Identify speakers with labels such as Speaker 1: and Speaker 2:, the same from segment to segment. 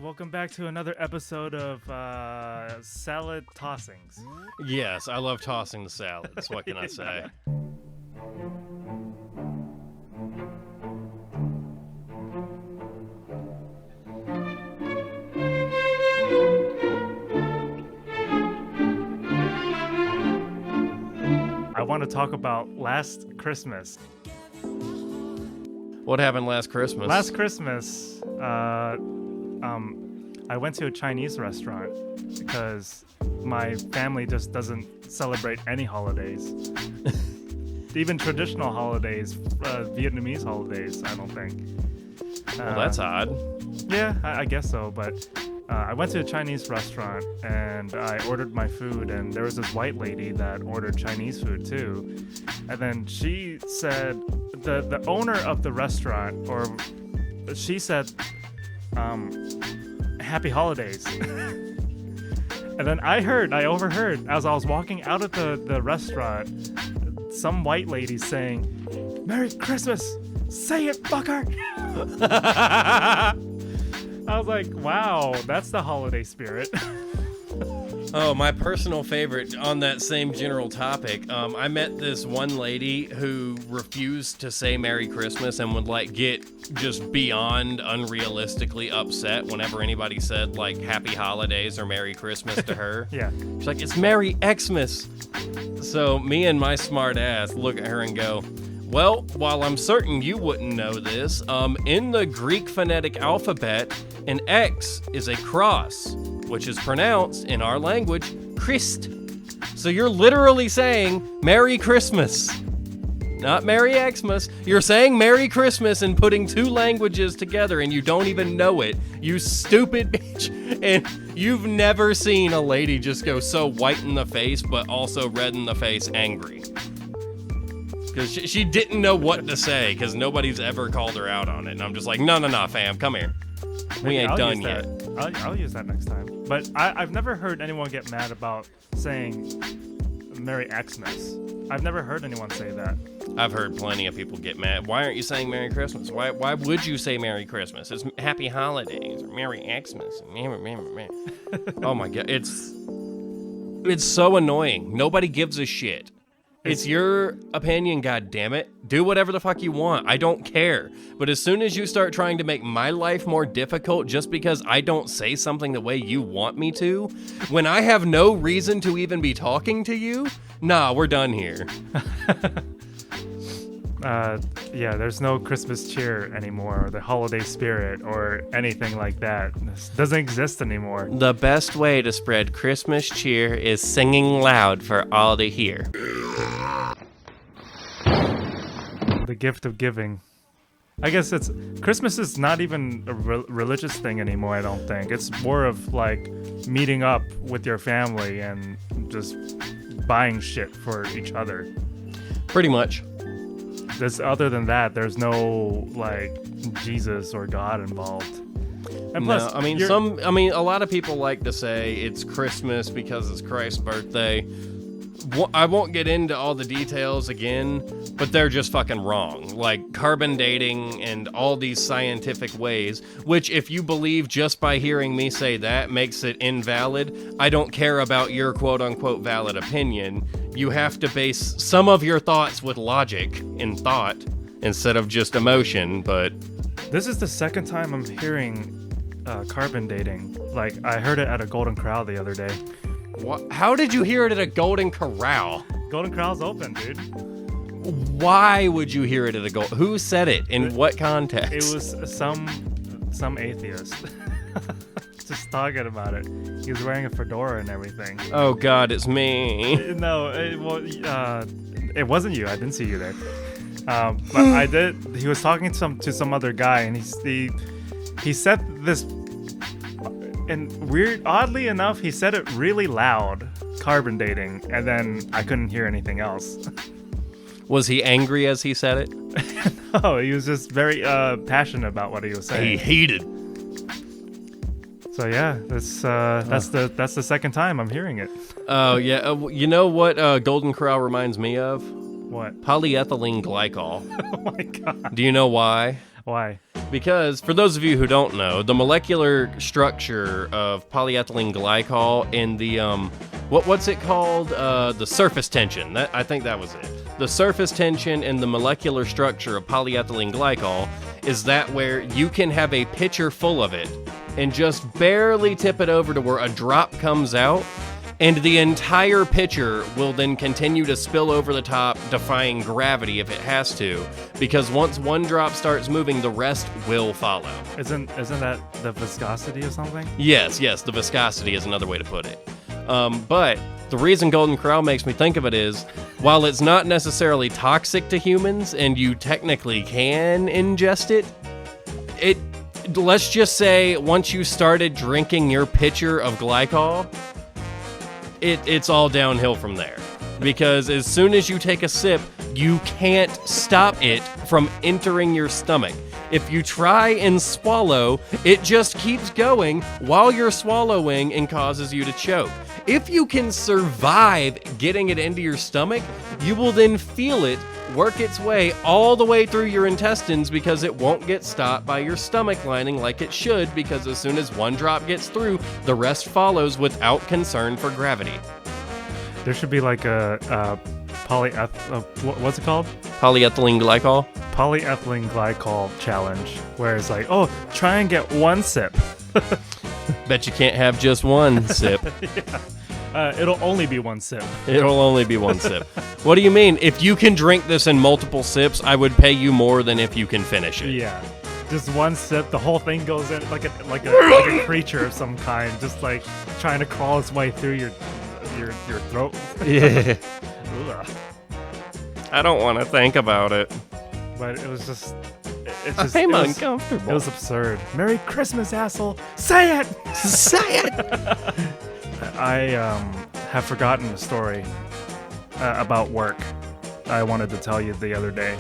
Speaker 1: welcome back to another episode of Salad Tossings.
Speaker 2: Yes, I love tossing the salads. What can I say?
Speaker 1: I want to talk about last Christmas.
Speaker 2: What happened last Christmas?
Speaker 1: Last Christmas, I went to a Chinese restaurant because my family just doesn't celebrate any holidays. Even traditional holidays, Vietnamese holidays, I don't think.
Speaker 2: Well, that's odd.
Speaker 1: Yeah, I guess so, but I went to a Chinese restaurant and I ordered my food, and there was this white lady that ordered Chinese food too. And then she said, the owner of the restaurant, or she said, Happy Holidays. And then I overheard, as I was walking out of the restaurant, some white lady saying, Merry Christmas! Say it, fucker! I was like, wow, that's the holiday spirit.
Speaker 2: Oh, my personal favorite on that same general topic. I met this one lady who refused to say Merry Christmas and would get just beyond unrealistically upset whenever anybody said Happy Holidays or Merry Christmas to her.
Speaker 1: Yeah.
Speaker 2: She's like, it's Merry Xmas. So me and my smart ass look at her and go, well, while I'm certain you wouldn't know this, in the Greek phonetic alphabet, an X is a cross, which is pronounced, in our language, Christ. So you're literally saying Merry Christmas. Not Merry Xmas. You're saying Merry Christmas and putting two languages together, and you don't even know it. You stupid bitch. And you've never seen a lady just go so white in the face, but also red in the face angry. Because she didn't know what to say, because nobody's ever called her out on it. And I'm just like, no, fam, come here. We ain't done yet.
Speaker 1: I'll use that next time. But I've never heard anyone get mad about saying Merry Xmas. I've never heard anyone say that.
Speaker 2: I've heard plenty of people get mad. Why aren't you saying Merry Christmas? Why would you say Merry Christmas? It's Happy Holidays or Merry Xmas. Oh my God, it's so annoying. Nobody gives a shit. It's your opinion, goddammit. Do whatever the fuck you want. I don't care. But as soon as you start trying to make my life more difficult just because I don't say something the way you want me to, when I have no reason to even be talking to you, nah, we're done here.
Speaker 1: Yeah, there's no Christmas cheer anymore, or the holiday spirit, or anything like that. This doesn't exist anymore.
Speaker 2: The best way to spread Christmas cheer is singing loud for all to hear.
Speaker 1: The gift of giving. I guess Christmas is not even a religious thing anymore, I don't think. It's more of meeting up with your family and just buying shit for each other.
Speaker 2: Pretty much.
Speaker 1: Other than that, there's no Jesus or God involved. And plus,
Speaker 2: no, a lot of people like to say it's Christmas because it's Christ's birthday. I won't get into all the details again, but they're just fucking wrong. Carbon dating and all these scientific ways, which if you believe just by hearing me say that makes it invalid, I don't care about your quote-unquote valid opinion. You have to base some of your thoughts with logic and thought instead of just emotion, but...
Speaker 1: This is the second time I'm hearing carbon dating. I heard it at a Golden Corral the other day.
Speaker 2: What? How did you hear it at a Golden Corral?
Speaker 1: Golden Corral's open, dude.
Speaker 2: Why would you hear it at a Golden... Who said it? In what context?
Speaker 1: It was some atheist. Just talking about it. He was wearing a fedora and everything.
Speaker 2: Oh God, it's me.
Speaker 1: No, it wasn't you. I didn't see you there. But I did. He was talking to some other guy, and he said this. And oddly enough, he said it really loud, carbon dating, and then I couldn't hear anything else.
Speaker 2: Was he angry as he said it?
Speaker 1: No, he was just very passionate about what he was saying.
Speaker 2: He heated.
Speaker 1: So yeah, that's the second time I'm hearing it.
Speaker 2: Oh yeah, you know what Golden Corral reminds me of?
Speaker 1: What?
Speaker 2: Polyethylene glycol.
Speaker 1: Oh my God.
Speaker 2: Do you know why?
Speaker 1: Why?
Speaker 2: Because, for those of you who don't know, the molecular structure of polyethylene glycol and the, what's it called? The surface tension. I think that was it. The surface tension and the molecular structure of polyethylene glycol is that where you can have a pitcher full of it and just barely tip it over to where a drop comes out, and the entire pitcher will then continue to spill over the top, defying gravity if it has to, because once one drop starts moving, the rest will follow.
Speaker 1: Isn't that the viscosity or something?
Speaker 2: Yes, the viscosity is another way to put it. But the reason Golden Corral makes me think of it is, while it's not necessarily toxic to humans, and you technically can ingest it, let's just say once you started drinking your pitcher of glycol, it's all downhill from there. Because as soon as you take a sip, you can't stop it from entering your stomach. If you try and swallow, it just keeps going while you're swallowing and causes you to choke. If you can survive getting it into your stomach, you will then feel it work its way all the way through your intestines, because it won't get stopped by your stomach lining like it should, because as soon as one drop gets through, the rest follows without concern for gravity.
Speaker 1: There should be like a what's it called?
Speaker 2: Polyethylene glycol?
Speaker 1: Polyethylene glycol challenge, where it's like, oh, try and get one sip.
Speaker 2: Bet you can't have just one sip.
Speaker 1: Yeah. It'll only be one sip.
Speaker 2: It'll only be one sip. What do you mean? If you can drink this in multiple sips, I would pay you more than if you can finish it.
Speaker 1: Yeah. Just one sip, the whole thing goes in like a creature of some kind, just like trying to crawl its way through your throat.
Speaker 2: Yeah.
Speaker 1: Ugh.
Speaker 2: I don't want to think about it.
Speaker 1: But it was just...
Speaker 2: I'm uncomfortable.
Speaker 1: It was absurd. Merry Christmas, asshole! Say it!
Speaker 2: Say it!
Speaker 1: I have forgotten a story about work I wanted to tell you the other day.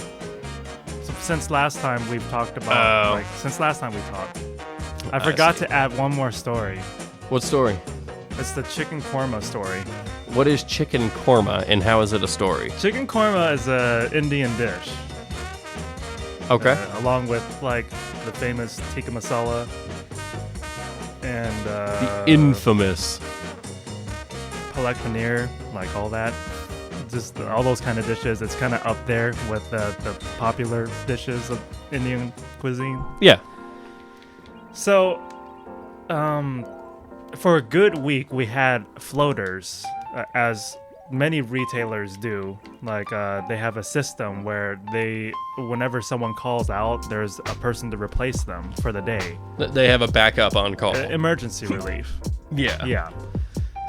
Speaker 1: So since last time we've talked about... I forgot to add one more story.
Speaker 2: What story?
Speaker 1: It's the chicken korma story.
Speaker 2: What is chicken korma, and how is it a story?
Speaker 1: Chicken korma is an Indian dish.
Speaker 2: Okay.
Speaker 1: Along with, like, the famous tikka masala and...
Speaker 2: the infamous...
Speaker 1: palak paneer, like all that. Just all those kind of dishes. It's kind of up there with the popular dishes of Indian cuisine.
Speaker 2: Yeah.
Speaker 1: So, for a good week, we had floaters, as many retailers do. Like, they have a system where whenever someone calls out, there's a person to replace them for the day.
Speaker 2: They have a backup on call.
Speaker 1: Emergency relief.
Speaker 2: Yeah.
Speaker 1: Yeah.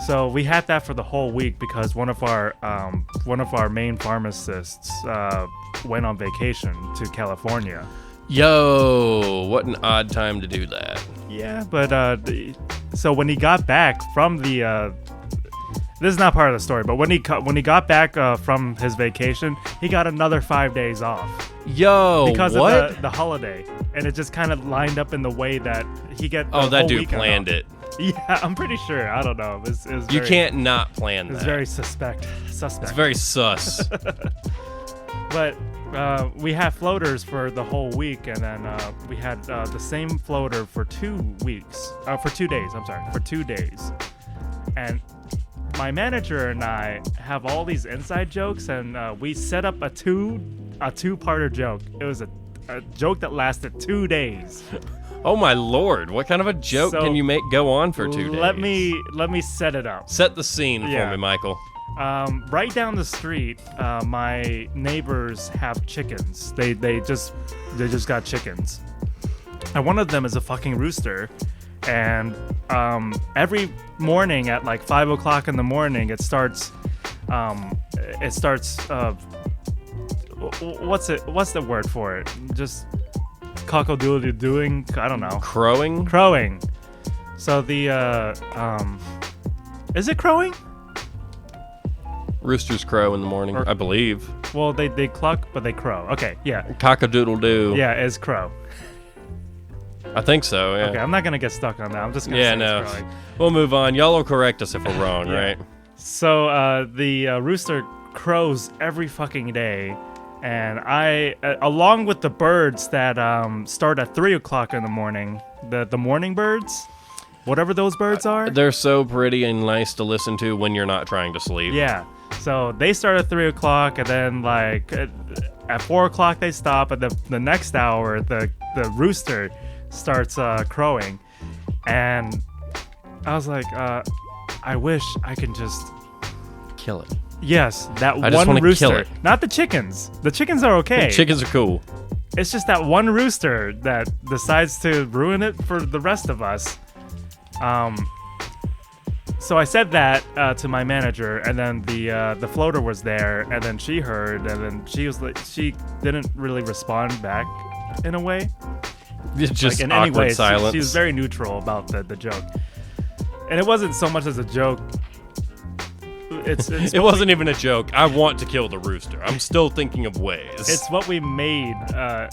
Speaker 1: So we had that for the whole week because one of our main pharmacists went on vacation to California.
Speaker 2: Yo, what an odd time to do that.
Speaker 1: Yeah, but so when he got back from the this is not part of the story, but when he got back from his vacation, he got another 5 days off.
Speaker 2: Yo,
Speaker 1: because
Speaker 2: what?
Speaker 1: of the holiday, and it just kind of lined up in the way that he get.
Speaker 2: That dude planned it.
Speaker 1: Yeah, I'm pretty sure. I don't know.
Speaker 2: You can't not plan that.
Speaker 1: It's very suspect.
Speaker 2: It's very sus.
Speaker 1: But we had floaters for the whole week, and then we had the same floater for 2 weeks. For 2 days. I'm sorry, for 2 days. And my manager and I have all these inside jokes, and we set up a two-parter joke. It was a joke that lasted 2 days.
Speaker 2: Oh my lord! What kind of a joke can you make go on for 2 days?
Speaker 1: Let me set it up.
Speaker 2: Set the scene for me, Michael.
Speaker 1: Right down the street, my neighbors have chickens. They just got chickens, and one of them is a fucking rooster. And every morning at like 5 o'clock in the morning, it starts. What's the word for it? Just cock-a-doodle-doing. I don't know. Crowing. So the is it crowing?
Speaker 2: Roosters crow in the morning, I believe.
Speaker 1: Well, they cluck, but they crow. Okay, yeah.
Speaker 2: Cock-a-doodle-doo.
Speaker 1: Yeah, it's crow.
Speaker 2: I think so, yeah.
Speaker 1: Okay, I'm not going to get stuck on that. I'm just going to say it's crowing.
Speaker 2: We'll move on. Y'all will correct us if we're wrong, right?
Speaker 1: So the rooster crows every fucking day, And I, along with the birds that start at 3 o'clock in the morning, the morning birds, whatever those birds are.
Speaker 2: They're so pretty and nice to listen to when you're not trying to sleep.
Speaker 1: Yeah. So they start at 3 o'clock, and then like at 4 o'clock they stop, and the next hour the rooster starts crowing, and I was like, I wish I can just
Speaker 2: kill it.
Speaker 1: Yes, that
Speaker 2: I just
Speaker 1: one
Speaker 2: wanna
Speaker 1: rooster.
Speaker 2: kill it.
Speaker 1: Not the chickens. The chickens are okay.
Speaker 2: Chickens are cool.
Speaker 1: It's just that one rooster that decides to ruin it for the rest of us. So I said that to my manager, and then the floater was there, and then she heard, and then she was like, she didn't really respond back in a way.
Speaker 2: It's just
Speaker 1: like, in
Speaker 2: awkward
Speaker 1: any way,
Speaker 2: silence.
Speaker 1: She was very neutral about the joke, and it wasn't so much as a joke.
Speaker 2: It wasn't even a joke. I want to kill the rooster. I'm still thinking of ways.
Speaker 1: It's what we made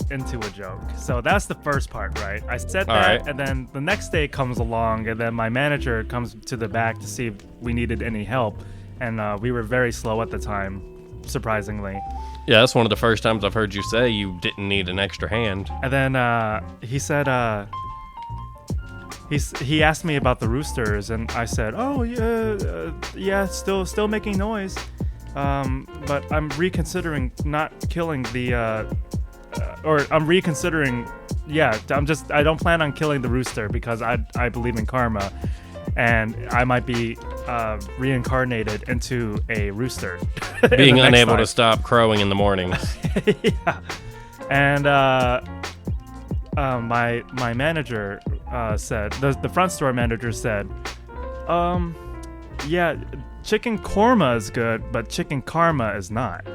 Speaker 1: into a joke. So that's the first part, right? I said
Speaker 2: All
Speaker 1: that,
Speaker 2: right.
Speaker 1: and then the next day comes along, and then my manager comes to the back to see if we needed any help, and we were very slow at the time, surprisingly.
Speaker 2: Yeah, that's one of the first times I've heard you say you didn't need an extra hand.
Speaker 1: And then he said, he asked me about the roosters, and I said, "Oh yeah, still making noise, but I'm reconsidering not killing or I'm reconsidering. Yeah, I don't plan on killing the rooster because I believe in karma, and I might be reincarnated into a rooster,
Speaker 2: Being
Speaker 1: in the next
Speaker 2: unable to
Speaker 1: life."
Speaker 2: stop crowing in the mornings.
Speaker 1: Yeah, and my manager said, the front store manager said, yeah, chicken korma is good, but chicken karma is not.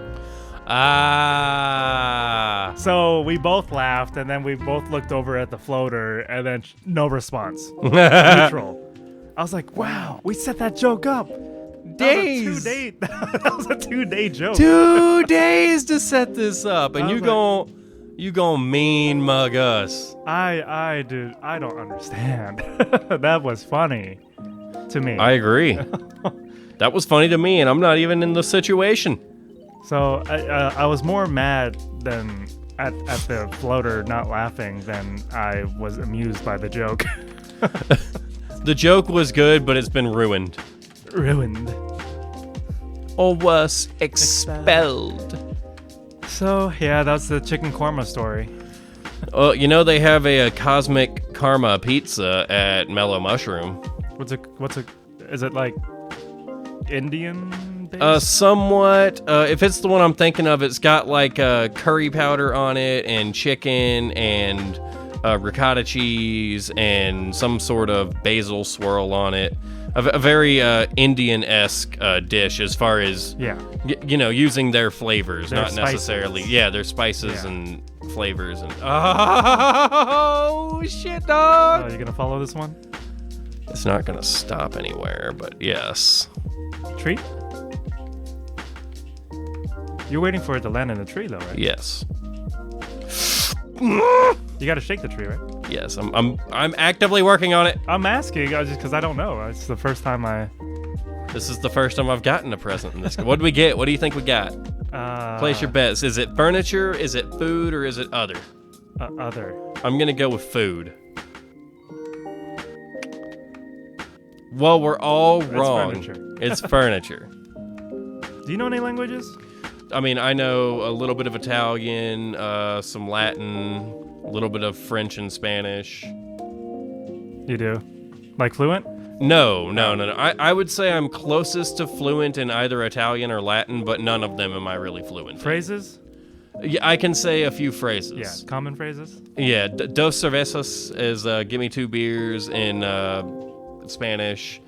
Speaker 2: Ah.
Speaker 1: So we both laughed, and then we both looked over at the floater, and then no response. Neutral. I was like, wow, we set that joke up.
Speaker 2: Days.
Speaker 1: That was a 2-day joke.
Speaker 2: 2 days to set this up, and
Speaker 1: I
Speaker 2: you
Speaker 1: was
Speaker 2: gon' mean mug us.
Speaker 1: I don't understand. That was funny to me.
Speaker 2: I agree. That was funny to me, and I'm not even in the situation.
Speaker 1: So I was more mad than at the floater not laughing than I was amused by the joke.
Speaker 2: The joke was good, but it's been ruined.
Speaker 1: Ruined.
Speaker 2: Or worse, expelled.
Speaker 1: So yeah, that's the chicken korma story.
Speaker 2: Oh, you know they have a cosmic karma pizza at Mellow Mushroom.
Speaker 1: Is it like Indian based?
Speaker 2: Somewhat. If it's the one I'm thinking of, it's got like curry powder on it, and chicken, and ricotta cheese, and some sort of basil swirl on it. A very Indian-esque dish as far as,
Speaker 1: Yeah.
Speaker 2: Using their flavors,
Speaker 1: Their
Speaker 2: not necessarily.
Speaker 1: spices.
Speaker 2: Yeah, their spices
Speaker 1: Yeah.
Speaker 2: and flavors. And oh, shit, dog!
Speaker 1: Oh, you gonna follow this one?
Speaker 2: It's not going to stop anywhere, but yes.
Speaker 1: Tree? You're waiting for it to land in the tree, though, right?
Speaker 2: Yes.
Speaker 1: You gotta shake the tree, right?
Speaker 2: Yes, I'm actively working on it.
Speaker 1: I'm asking just because I don't know. It's the first time
Speaker 2: This is the first time I've gotten a present in this. What do we get? What do you think we got? Place your bets. Is it furniture? Is it food? Or is it other?
Speaker 1: Other.
Speaker 2: I'm gonna go with food. Well, we're all wrong.
Speaker 1: Furniture.
Speaker 2: It's furniture.
Speaker 1: Do you know any languages?
Speaker 2: I mean, I know a little bit of Italian, some Latin, a little bit of French and Spanish.
Speaker 1: You do? Like fluent?
Speaker 2: No. I would say I'm closest to fluent in either Italian or Latin, but none of them am I really fluent in.
Speaker 1: Phrases?
Speaker 2: Yeah, I can say a few phrases.
Speaker 1: Yeah, common phrases?
Speaker 2: Yeah, dos cervezas is give me 2 beers in Spanish.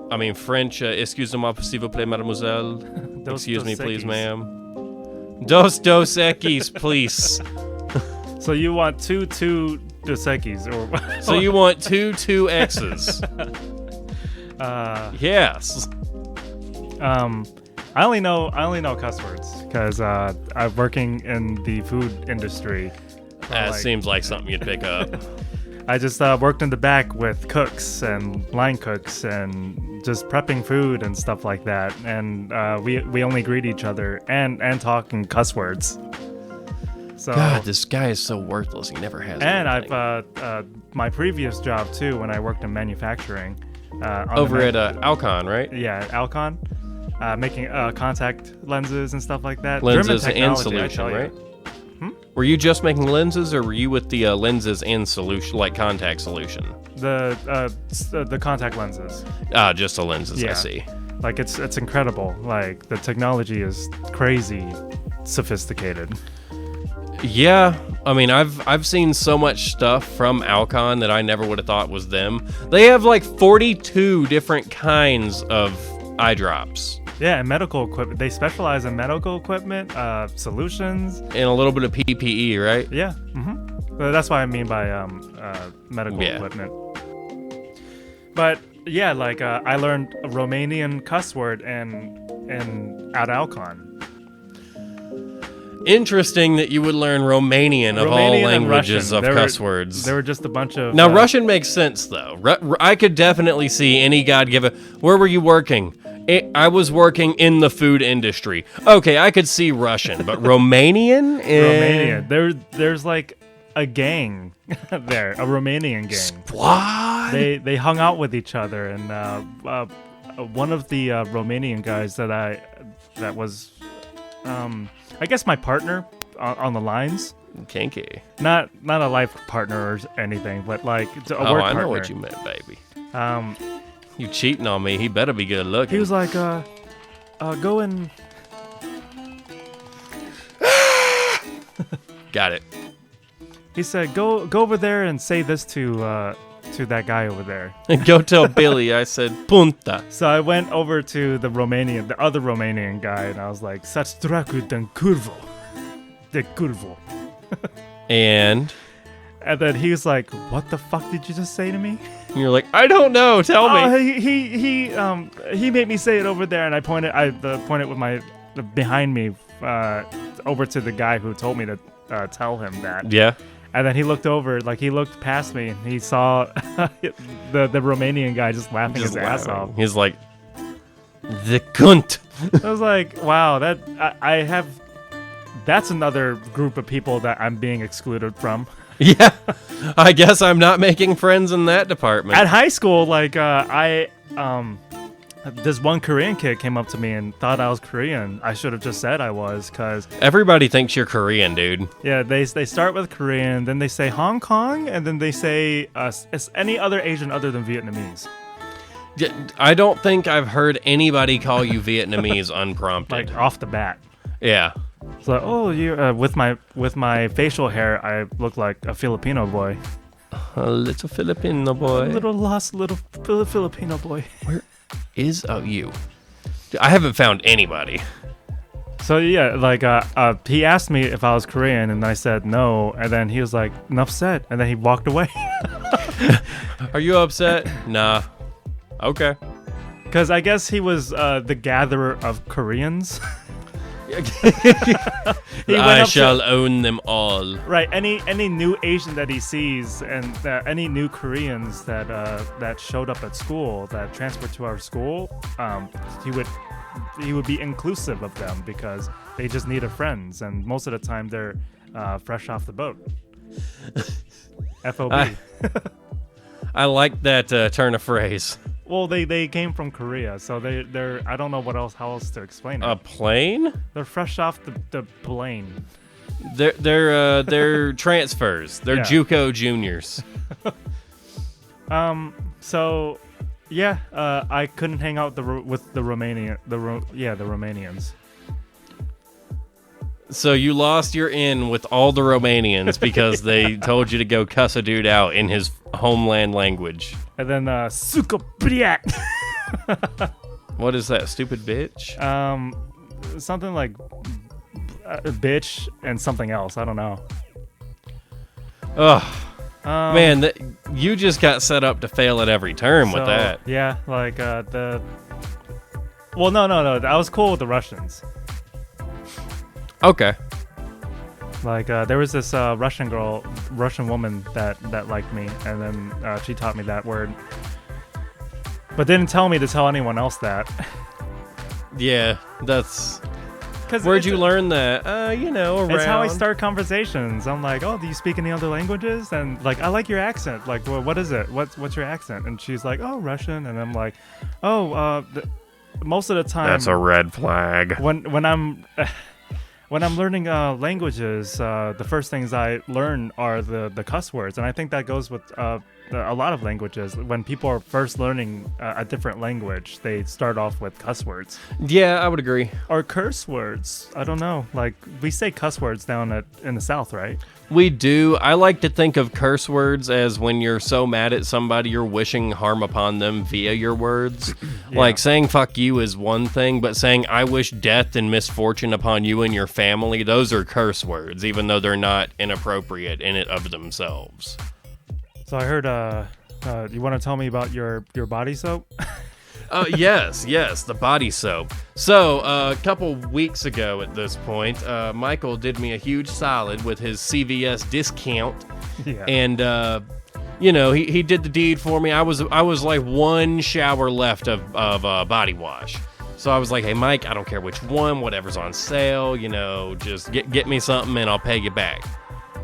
Speaker 2: I mean, French, excusez-moi, s'il vous plaît, mademoiselle. Excuse me, please,
Speaker 1: Equis.
Speaker 2: ma'am. Dos equis, please.
Speaker 1: So you want two Dos Equis, or
Speaker 2: So you want two X's. Yes.
Speaker 1: I only know cuss words because I'm working in the food industry.
Speaker 2: That seems like something you'd pick up.
Speaker 1: I just worked in the back with cooks and line cooks and just prepping food and stuff like that. And we only greet each other and talk in cuss words. So,
Speaker 2: God, this guy is so worthless. He never has.
Speaker 1: And
Speaker 2: anything.
Speaker 1: I've my previous job too, when I worked in manufacturing.
Speaker 2: Over at Alcon, right?
Speaker 1: Yeah, Alcon, making contact lenses and stuff like that.
Speaker 2: Lenses
Speaker 1: German
Speaker 2: and
Speaker 1: technology, I
Speaker 2: solution,
Speaker 1: tell you.
Speaker 2: right? Were you just making lenses, or were you with the lenses and solution, like contact solution?
Speaker 1: The contact lenses.
Speaker 2: Just the lenses. I
Speaker 1: Yeah.
Speaker 2: see.
Speaker 1: Like it's incredible. Like the technology is crazy sophisticated.
Speaker 2: Yeah, I mean, I've seen so much stuff from Alcon that I never would have thought was them. They have like 42 different kinds of eye drops.
Speaker 1: Yeah, and medical equipment. They specialize in medical equipment, solutions,
Speaker 2: And a little bit of PPE, right?
Speaker 1: Yeah, that's what I mean by medical equipment. But yeah, like I learned a Romanian cuss word and at Alcon.
Speaker 2: Interesting that you would learn Romanian of all
Speaker 1: Romanian and
Speaker 2: languages
Speaker 1: Russian.
Speaker 2: of cuss words.
Speaker 1: There were just a bunch of.
Speaker 2: Now, Russian makes sense, though. I could definitely see any God give a... Where were you working? I was working in the food industry. Okay, I could see Russian, but Romanian?
Speaker 1: Romanian. There's like a gang there, a Romanian gang.
Speaker 2: What?
Speaker 1: They hung out with each other, and one of the Romanian guys that was, I guess my partner on the lines.
Speaker 2: Kinky.
Speaker 1: Not a life partner or anything, but like a work partner.
Speaker 2: I know what you meant, baby.
Speaker 1: Um,
Speaker 2: You cheating on me? He better be good looking.
Speaker 1: he was like, go and.
Speaker 2: Got it.
Speaker 1: He said, go over there and say this to that guy over there.
Speaker 2: And go tell Billy I said punta.
Speaker 1: So I went over to the other Romanian guy, and I was like, "Sați dracu de curvo."
Speaker 2: And
Speaker 1: then he was like, "What the fuck did you just say to me?"
Speaker 2: you're like, I don't know. Tell me.
Speaker 1: He made me say it over there, and I pointed with my behind me over to the guy who told me to tell him that.
Speaker 2: Yeah.
Speaker 1: And then he looked over, like he looked past me, and he saw the Romanian guy just laughing his ass off.
Speaker 2: He's like, the cunt.
Speaker 1: I was like, wow, that's another group of people that I'm being excluded from.
Speaker 2: Yeah, I guess I'm not making friends in that department.
Speaker 1: At high school, like this one Korean kid came up to me and thought I was Korean. I should have just said I was, because
Speaker 2: Everybody thinks you're Korean, dude.
Speaker 1: yeah, they start with Korean, then they say Hong Kong, and then they say it's any other Asian other than Vietnamese.
Speaker 2: I don't think I've heard anybody call you Vietnamese unprompted.
Speaker 1: Like off the bat.
Speaker 2: Yeah.
Speaker 1: So, oh, you with my facial hair, I look like a Filipino boy.
Speaker 2: A little Filipino boy.
Speaker 1: A little lost little Filipino boy.
Speaker 2: Where is you? I haven't found anybody.
Speaker 1: So yeah, like he asked me if I was Korean, and I said no, and then he was like, "Enough said," and then he walked away.
Speaker 2: Are you upset? Nah. Okay.
Speaker 1: Because I guess he was the gatherer of Koreans.
Speaker 2: I shall own them all.
Speaker 1: Right. Any new Asian that he sees, and any new Koreans that showed up at school, that transferred to our school, he would be inclusive of them, because they just needed friends, and most of the time they're fresh off the boat. FOB.
Speaker 2: I like that turn of phrase.
Speaker 1: Well, they came from Korea, so they're I don't know how else to explain it.
Speaker 2: A plane?
Speaker 1: They're fresh off the plane.
Speaker 2: They're transfers. They're
Speaker 1: Yeah.
Speaker 2: JUCO juniors.
Speaker 1: So yeah, I couldn't hang out with the Romanians.
Speaker 2: So you lost your in with all the Romanians because they told you to go cuss a dude out in his homeland language.
Speaker 1: And then suka priat.
Speaker 2: What is that, stupid bitch?
Speaker 1: Something like bitch and something else. I don't know.
Speaker 2: Ugh. Man, you just got set up to fail at every term with that.
Speaker 1: Yeah, like Well, no. I was cool with the Russians.
Speaker 2: Okay.
Speaker 1: Like there was this Russian woman that liked me, and then she taught me that word, but didn't tell me to tell anyone else that.
Speaker 2: Yeah, that's.
Speaker 1: Cause
Speaker 2: where'd you learn that? Around.
Speaker 1: It's how I start conversations. I'm like, oh, do you speak any other languages? And like, I like your accent. Like, well, what is it? What's your accent? And she's like, oh, Russian. And I'm like, oh, most of the time.
Speaker 2: That's a red flag.
Speaker 1: When I'm when I'm learning languages, the first things I learn are the cuss words, and I think that goes with a lot of languages. When people are first learning a different language, they start off with cuss words.
Speaker 2: Yeah, I would agree.
Speaker 1: Or curse words. I don't know. Like, we say cuss words down in the South, right?
Speaker 2: We do. I like to think of curse words as when you're so mad at somebody, you're wishing harm upon them via your words.
Speaker 1: Yeah.
Speaker 2: Like, saying fuck you is one thing, but saying I wish death and misfortune upon you and your family, those are curse words, even though they're not inappropriate in it of themselves.
Speaker 1: So I heard, you want to tell me about your body soap?
Speaker 2: Yes, the body soap. So, a couple weeks ago at this point, Michael did me a huge solid with his CVS discount.
Speaker 1: Yeah.
Speaker 2: And, he did the deed for me. I was like one shower left of body wash. So I was like, hey, Mike, I don't care which one, whatever's on sale, just get me something and I'll pay you back.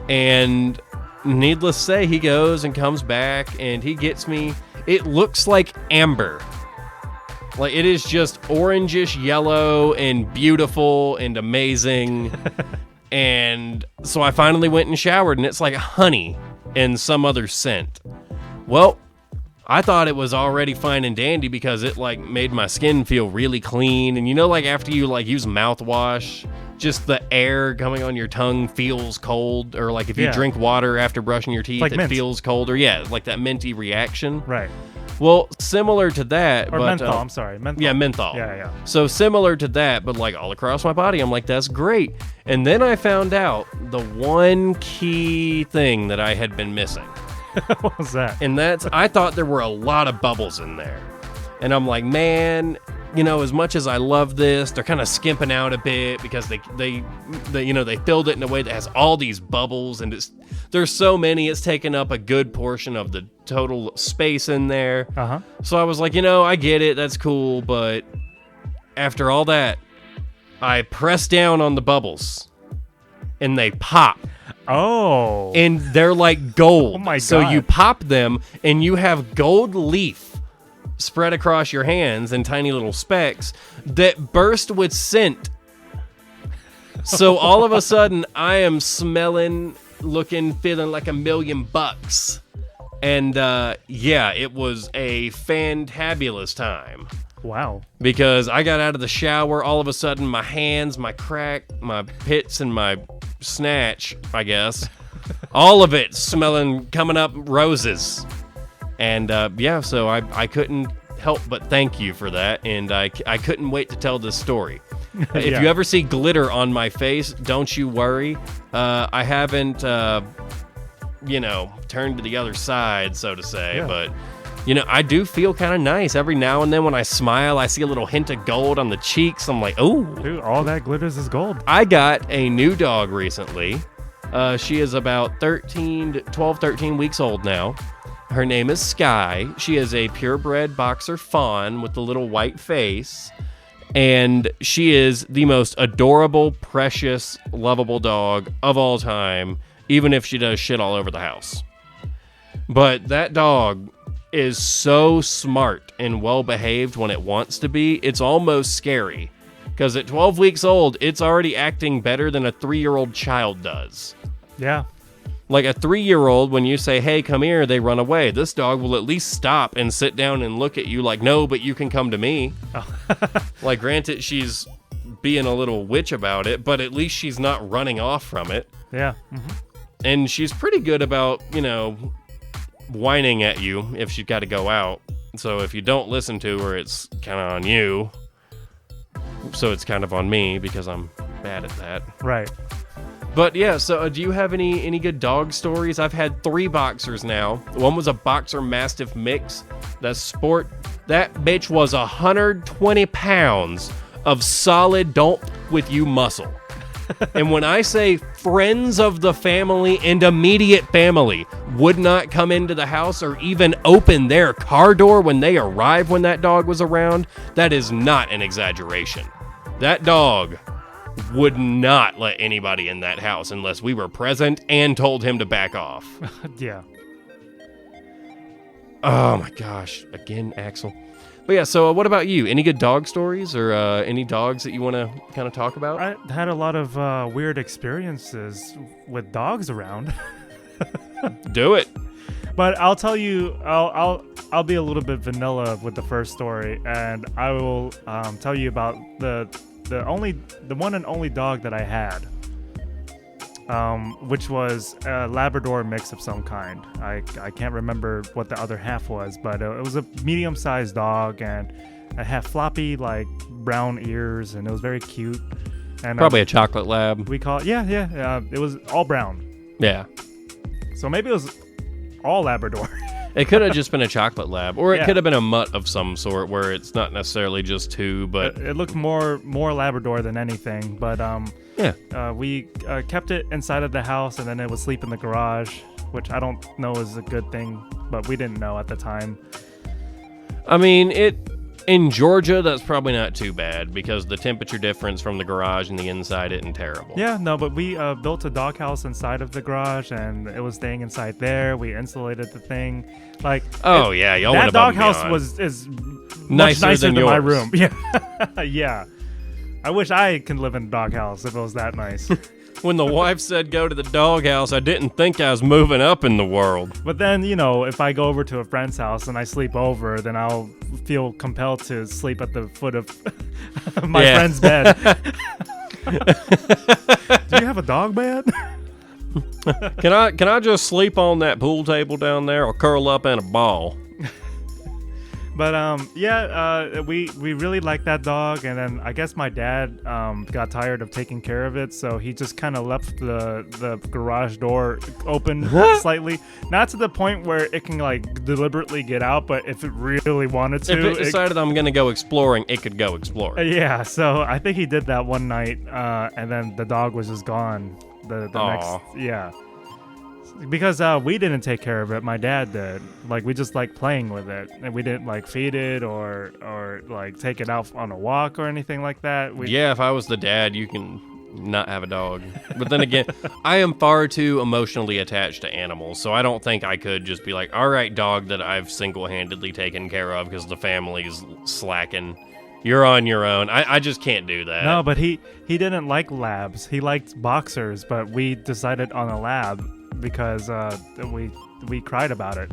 Speaker 2: And needless to say, he goes and comes back and he gets me, it looks like amber. Like, it is just orangish yellow and beautiful and amazing. And so I finally went and showered, and it's like honey and some other scent. Well, I thought it was already fine and dandy because it like made my skin feel really clean. And like after you like use mouthwash, just the air coming on your tongue feels cold. Or like if you drink water after brushing your teeth, like it mint. Feels colder. Yeah, like that minty reaction.
Speaker 1: Right.
Speaker 2: Well, similar to that.
Speaker 1: Or
Speaker 2: but,
Speaker 1: menthol, I'm sorry. Menthol.
Speaker 2: Yeah, menthol.
Speaker 1: Yeah.
Speaker 2: So similar to that, but like all across my body, I'm like, that's great. And then I found out the one key thing that I had been missing.
Speaker 1: What was that?
Speaker 2: And that's, I thought there were a lot of bubbles in there. And I'm like, man, as much as I love this, they're kind of skimping out a bit because they filled it in a way that has all these bubbles, and there's so many, it's taken up a good portion of the total space in there.
Speaker 1: Uh-huh.
Speaker 2: So I was like, I get it, that's cool, but after all that, I press down on the bubbles and they pop.
Speaker 1: Oh.
Speaker 2: And they're like gold.
Speaker 1: Oh my God.
Speaker 2: So you pop them and you have gold leaf spread across your hands in tiny little specks that burst with scent. So all of a sudden I am smelling, looking, feeling like $1,000,000. And it was a fantabulous time.
Speaker 1: Wow. Because
Speaker 2: I got out of the shower, all of a sudden my hands, my crack, my pits, and my snatch, I guess, all of it smelling, coming up roses. And so I couldn't help but thank you for that. And I couldn't wait to tell this story. If you ever see glitter on my face, don't you worry. I haven't, turned to the other side, so to say. Yeah. But, I do feel kind of nice. Every now and then when I smile, I see a little hint of gold on the cheeks. I'm like, oh.
Speaker 1: Dude, all that glitters is gold.
Speaker 2: I got a new dog recently. She is about 12, 13 weeks old now. Her name is Sky. She is a purebred boxer fawn with a little white face. And she is the most adorable, precious, lovable dog of all time, even if she does shit all over the house. But that dog is so smart and well-behaved when it wants to be, it's almost scary. Because at 12 weeks old, it's already acting better than a 3-year-old child does.
Speaker 1: Yeah.
Speaker 2: Like a 3-year-old, when you say, hey, come here, they run away. This dog will at least stop and sit down and look at you like, no, but you can come to me. Oh. Like, granted, she's being a little witch about it, but at least she's not running off from it.
Speaker 1: Yeah. Mm-hmm.
Speaker 2: And she's pretty good about, whining at you if she's got to go out. So if you don't listen to her, it's kind of on you. So it's kind of on me because I'm bad at that.
Speaker 1: Right.
Speaker 2: But yeah, so do you have any good dog stories? I've had 3 boxers now. One was a boxer mastiff mix. That bitch was 120 pounds of solid don't with you muscle. And when I say friends of the family and immediate family would not come into the house or even open their car door when they arrived when that dog was around, that is not an exaggeration. That dog would not let anybody in that house unless we were present and told him to back off.
Speaker 1: Yeah.
Speaker 2: Oh my gosh. Again, Axel. But yeah, so what about you? Any good dog stories or any dogs that you want to kind of talk about?
Speaker 1: I had a lot of weird experiences with dogs around.
Speaker 2: Do it.
Speaker 1: But I'll tell you, I'll be a little bit vanilla with the first story, and I will tell you about the one and only dog that I had, which was a Labrador mix of some kind. I can't remember what the other half was, but it was a medium-sized dog, and it had floppy like brown ears, and it was very cute. And
Speaker 2: Probably a chocolate lab.
Speaker 1: we call it, yeah. It was all brown,
Speaker 2: Yeah.
Speaker 1: so maybe it was all Labrador.
Speaker 2: It could have just been a chocolate lab, or it
Speaker 1: Yeah.
Speaker 2: could have been a mutt of some sort where it's not necessarily just two, but
Speaker 1: It looked more Labrador than anything, but we kept it inside of the house, and then it would sleep in the garage, which I don't know is a good thing, but we didn't know at the time.
Speaker 2: I mean, in Georgia, that's probably not too bad because the temperature difference from the garage and the inside isn't terrible.
Speaker 1: Yeah, no, but we built a doghouse inside of the garage, and it was staying inside there. We insulated the thing, like
Speaker 2: Yeah, y'all went
Speaker 1: that
Speaker 2: above and
Speaker 1: doghouse
Speaker 2: beyond.
Speaker 1: is much nicer
Speaker 2: than
Speaker 1: than my
Speaker 2: yours.
Speaker 1: room. Yeah, yeah. I wish I could live in a doghouse if it was that nice.
Speaker 2: When the wife said go to the doghouse, I didn't think I was moving up in the world.
Speaker 1: But then, if I go over to a friend's house and I sleep over, then I'll feel compelled to sleep at the foot of my friend's bed. Do you have a dog bed?
Speaker 2: Can I just sleep on that pool table down there or curl up in a ball?
Speaker 1: But we really liked that dog, and then I guess my dad got tired of taking care of it, so he just kind of left the garage door open slightly, not to the point where it can like deliberately get out, but if it really wanted to,
Speaker 2: If it decided I'm gonna go exploring, it could go exploring.
Speaker 1: yeah. So I think he did that one night, and then the dog was just gone. The next, because we didn't take care of it, my dad did. Like, we just like playing with it, and we didn't like feed it or like take it out on a walk or anything like that.
Speaker 2: If I was the dad, you can not have a dog. But then again, I am far too emotionally attached to animals, so I don't think I could just be like, all right, dog that I've single-handedly taken care of because the family's slacking, you're on your own. I just can't do that.
Speaker 1: No, but he didn't like labs. He liked boxers, but we decided on a lab because we cried about it.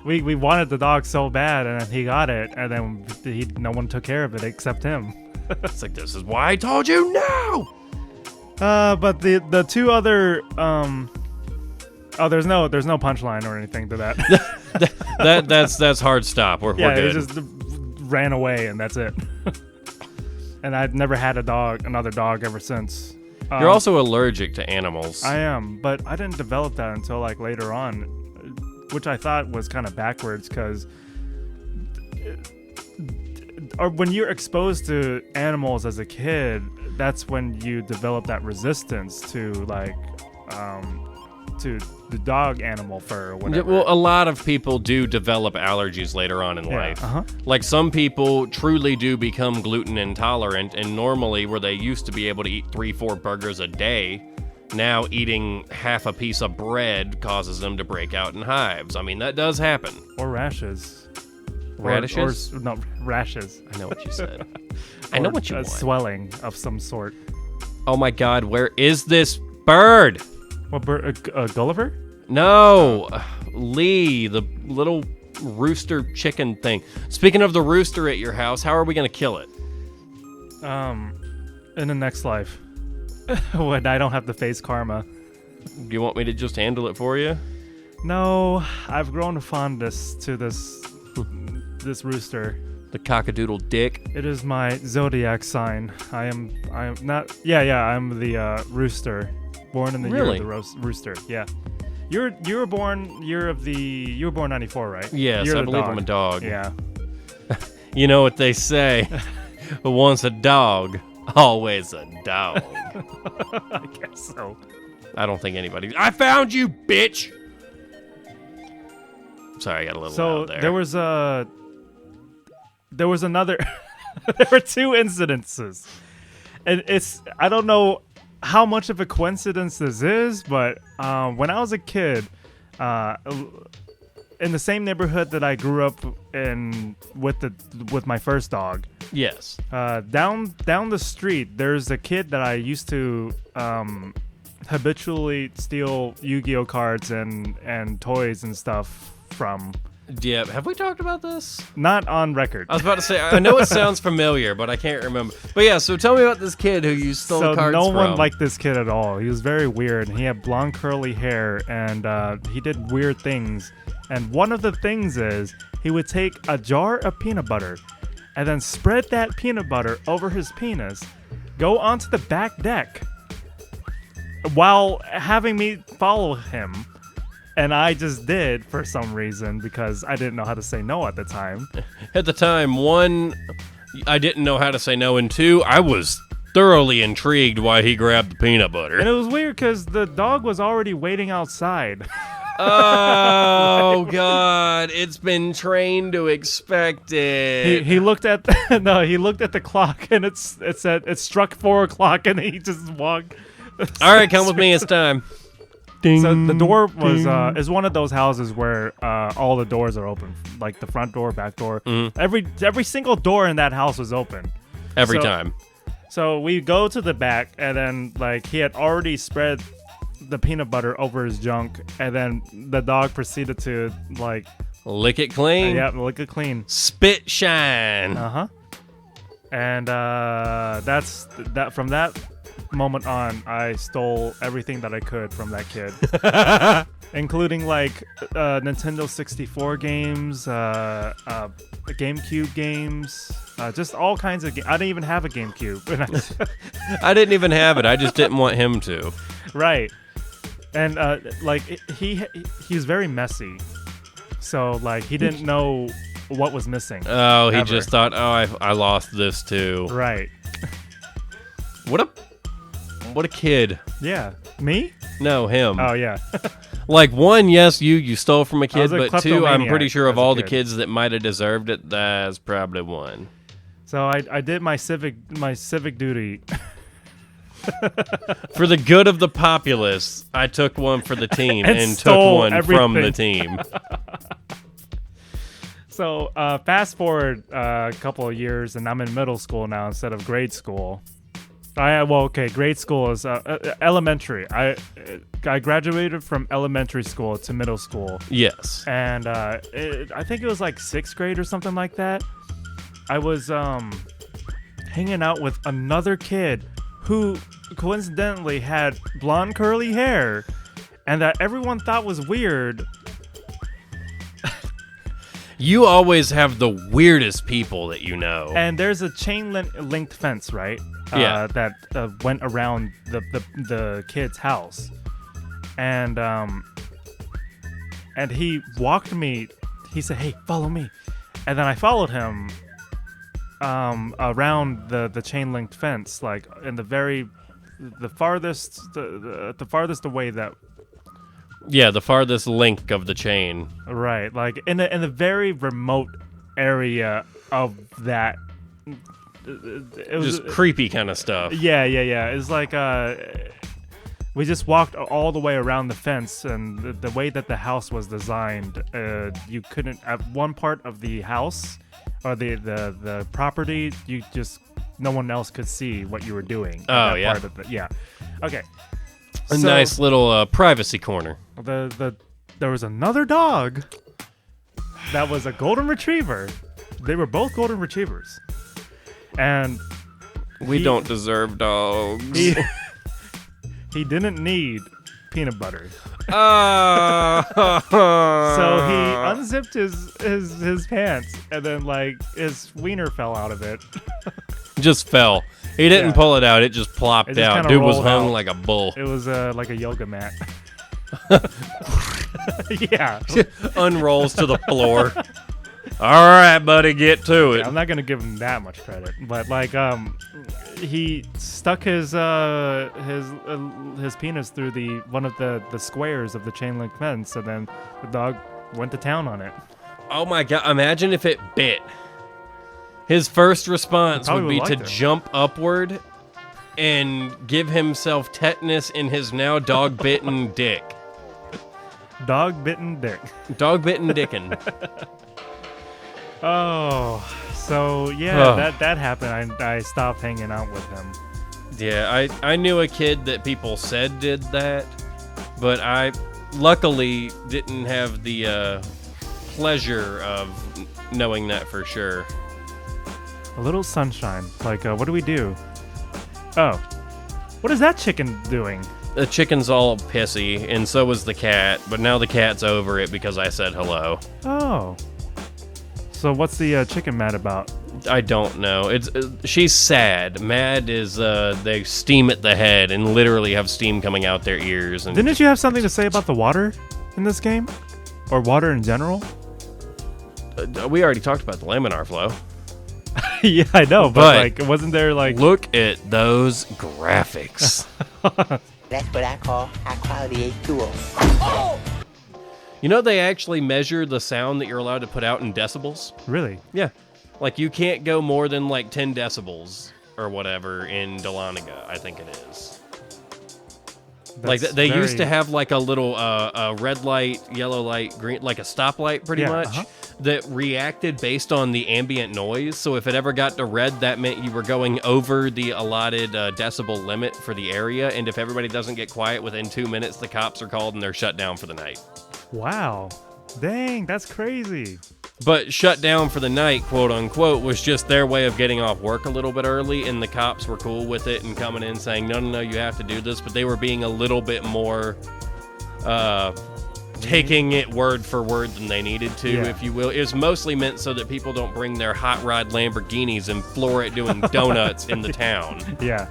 Speaker 1: we wanted the dog so bad, and then he got it, and then no one took care of it except him.
Speaker 2: It's like, this is why I told you no!
Speaker 1: But the two other there's no punchline or anything to that.
Speaker 2: That's hard stop. We're
Speaker 1: Yeah,
Speaker 2: good.
Speaker 1: it just ran away, and that's it. And I've never had another dog ever since.
Speaker 2: You're also allergic to animals.
Speaker 1: I am, but I didn't develop that until like later on, which I thought was kind of backwards because when you're exposed to animals as a kid, that's when you develop that resistance to like to the dog animal fur or whatever.
Speaker 2: Well, a lot of people do develop allergies later on in life. Like some people truly do become gluten intolerant, and normally where they used to be able to eat 3-4 burgers a day, now eating half a piece of bread causes them to break out in hives. I mean, that does happen.
Speaker 1: Or rashes.
Speaker 2: Radishes?
Speaker 1: No, rashes.
Speaker 2: I know what you said. I know what you want.
Speaker 1: Swelling of some sort.
Speaker 2: Oh my God, where is this bird?
Speaker 1: What bird? Gulliver?
Speaker 2: No, Lee, the little rooster chicken thing. Speaking of the rooster at your house, how are we going to kill it?
Speaker 1: In the next life. When I don't have to face karma.
Speaker 2: Do you want me to just handle it for you?
Speaker 1: No, I've grown fondness to this rooster.
Speaker 2: The cockadoodle dick.
Speaker 1: It is my zodiac sign. I am not. Yeah. I'm the rooster, born in the year of the rooster. Yeah. You were born 94, right?
Speaker 2: Yes,
Speaker 1: You're
Speaker 2: I
Speaker 1: the
Speaker 2: believe
Speaker 1: dog.
Speaker 2: I'm a dog.
Speaker 1: Yeah.
Speaker 2: You know what they say. Once a dog, Always a dog.
Speaker 1: I guess so.
Speaker 2: I don't think anybody. I found you, bitch. Sorry, I got a little loud there.
Speaker 1: There was another. There were two incidences, and I don't know how much of a coincidence this is, but when I was a kid, in the same neighborhood that I grew up in with my first dog.
Speaker 2: Yes.
Speaker 1: Down the street, there's a kid that I used to habitually steal Yu-Gi-Oh cards and toys and stuff from.
Speaker 2: Yeah, have we talked about this?
Speaker 1: Not on record.
Speaker 2: I was about to say, I know it sounds familiar, but I can't remember. But yeah, so tell me about this kid who you stole cards from.
Speaker 1: So no one liked this kid at all. He was very weird. He had blonde curly hair, and he did weird things. And one of the things is he would take a jar of peanut butter and then spread that peanut butter over his penis, go onto the back deck while having me follow him. And I just did for some reason because I didn't know how to say no at the time.
Speaker 2: At the time, one, I didn't know how to say no, and two, I was thoroughly intrigued why he grabbed the peanut butter.
Speaker 1: And it was weird because the dog was already waiting outside.
Speaker 2: Oh, God. It's been trained to expect it.
Speaker 1: He looked at he looked at the clock and it struck 4 o'clock and he just walked.
Speaker 2: All right, come with me. It's time.
Speaker 1: Ding, so the door was is one of those houses where all the doors are open, like the front door, back door.
Speaker 2: Mm-hmm.
Speaker 1: Every single door in that house was open.
Speaker 2: Every time.
Speaker 1: So we go to the back, and then like he had already spread the peanut butter over his junk, and then the dog proceeded to like
Speaker 2: lick it clean.
Speaker 1: Yeah, lick it clean.
Speaker 2: Spit shine.
Speaker 1: And that's that. From that moment on, I stole everything that I could from that kid, including like Nintendo 64 games, GameCube games, just all kinds of games. I didn't even have a GameCube.
Speaker 2: I didn't even have it. I just didn't want him to.
Speaker 1: Right. And like he's very messy, so like he didn't know what was missing.
Speaker 2: Oh, he just thought, I lost this too.
Speaker 1: Right.
Speaker 2: What a kid.
Speaker 1: Yeah. Me?
Speaker 2: No, him.
Speaker 1: Oh, yeah.
Speaker 2: Like, one, yes, you stole from a kid, but two, I'm pretty sure of all the
Speaker 1: kid.
Speaker 2: kids that might have deserved it, that's probably one.
Speaker 1: So I did my civic duty.
Speaker 2: For the good of the populace, I took one for the team and took one from the team.
Speaker 1: So fast forward a couple of years, and I'm in middle school now instead of grade school. Grade school is elementary. I graduated from elementary school to middle school.
Speaker 2: Yes.
Speaker 1: And I think it was like 6th grade or something like that. I was hanging out with another kid who coincidentally had blonde curly hair and that everyone thought was weird.
Speaker 2: You always have the weirdest people that you know.
Speaker 1: And there's a chain linked fence, right?
Speaker 2: Yeah.
Speaker 1: That went around the kid's house. And he walked me. He said, "Hey, follow me." And then I followed him around the chain linked fence, like in the farthest away that.
Speaker 2: Yeah, the farthest link of the chain.
Speaker 1: Right, like in the very remote area of that. It was
Speaker 2: just creepy kind of stuff.
Speaker 1: Yeah. It's like we just walked all the way around the fence, and the way that the house was designed, you couldn't at one part of the house or the property, no one else could see what you were doing.
Speaker 2: Oh, yeah.
Speaker 1: Yeah. Okay.
Speaker 2: A nice little privacy corner.
Speaker 1: There was another dog that was a golden retriever. They were both golden retrievers. And
Speaker 2: we don't deserve dogs.
Speaker 1: He didn't need peanut butter.
Speaker 2: So
Speaker 1: he unzipped his pants, and then like his wiener fell out of it.
Speaker 2: Just fell. He didn't pull it out. It just plopped
Speaker 1: just
Speaker 2: out. Dude was hung
Speaker 1: out
Speaker 2: like a bull.
Speaker 1: It was like a yoga mat. Yeah.
Speaker 2: Unrolls to the floor. All right, buddy, get to it.
Speaker 1: I'm not gonna give him that much credit, but like he stuck his penis through one of the squares of the chain link fence, and then the dog went to town on it.
Speaker 2: Oh my god! Imagine if it bit. His first response would be to jump upward and give himself tetanus in his now dog-bitten dick.
Speaker 1: Dog-bitten dick.
Speaker 2: Dog-bitten dickin'.
Speaker 1: Oh, so yeah, that happened. I stopped hanging out with him.
Speaker 2: Yeah, I knew a kid that people said did that, but I luckily didn't have the pleasure of knowing that for sure.
Speaker 1: A little sunshine. Like, what do we do? Oh, what is that chicken doing?
Speaker 2: The chicken's all pissy, and so was the cat, but now the cat's over it because I said hello.
Speaker 1: Oh. So what's the chicken mad about?
Speaker 2: I don't know. It's she's sad. Mad is they steam at the head and literally have steam coming out their ears. And
Speaker 1: didn't you have something to say about the water in this game? Or water in general?
Speaker 2: We already talked about the laminar flow.
Speaker 1: Yeah, I know, but like, wasn't there like...
Speaker 2: Look at those graphics.
Speaker 3: That's what I call high-quality H2O. Oh!
Speaker 2: You know they actually measure the sound that you're allowed to put out in decibels?
Speaker 1: Really?
Speaker 2: Yeah. Like, you can't go more than, like, 10 decibels or whatever in Dahlonega, I think it is. Like, they used to have, like, a little red light, yellow light, green, like a stoplight, pretty much, that reacted based on the ambient noise. So if it ever got to red, that meant you were going over the allotted decibel limit for the area. And if everybody doesn't get quiet within 2 minutes, the cops are called and they're shut down for the night.
Speaker 1: Wow. Dang, that's crazy.
Speaker 2: But shut down for the night, quote unquote, was just their way of getting off work a little bit early, and the cops were cool with it and coming in saying, no, you have to do this. But they were being a little bit more taking it word for word than they needed to, if you will. It was mostly meant so that people don't bring their hot rod Lamborghinis and floor it doing donuts in the town.
Speaker 1: Yeah.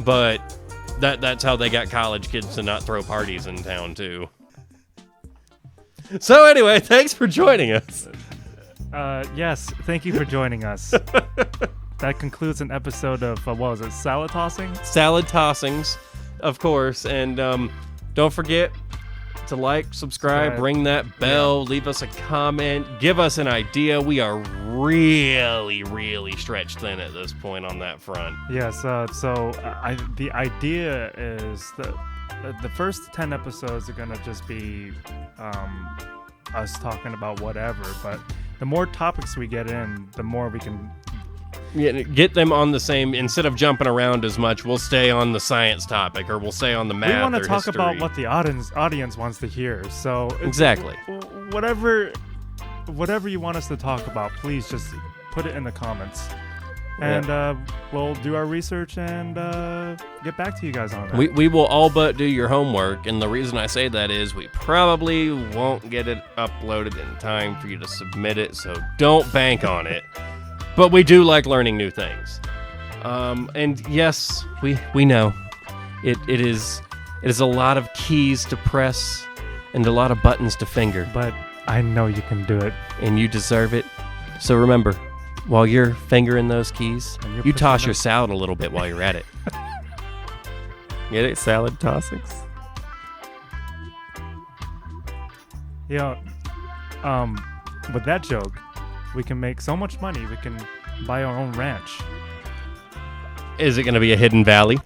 Speaker 2: But that's how they got college kids to not throw parties in town, too. So anyway, thanks for joining us.
Speaker 1: Yes, thank you for joining us. That concludes an episode of, what was it, Salad Tossing?
Speaker 2: Salad Tossings, of course. And don't forget to like, subscribe, ring that bell, leave us a comment, give us an idea. We are really, really stretched thin at this point on that front.
Speaker 1: Yes, the idea is that the first 10 episodes are going to just be us talking about whatever, but the more topics we get in, the more we can
Speaker 2: get them on the same. Instead of jumping around as much, we'll stay on the science topic, or we'll stay on the math.
Speaker 1: We want to talk
Speaker 2: history.
Speaker 1: about what the audience wants to hear. So
Speaker 2: exactly,
Speaker 1: whatever you want us to talk about, please just put it in the comments. And we'll do our research and get back to you guys on that.
Speaker 2: We will all but do your homework, and the reason I say that is we probably won't get it uploaded in time for you to submit it, so don't bank on it. But we do like learning new things. And yes, we know it is a lot of keys to press and a lot of buttons to finger.
Speaker 1: But I know you can do it.
Speaker 2: And you deserve it. So remember, while you're fingering those keys, you toss your salad a little bit while you're at it. Get it? Salad tossings.
Speaker 1: Yeah. With that joke, we can make so much money, we can buy our own ranch.
Speaker 2: Is it going to be a hidden valley?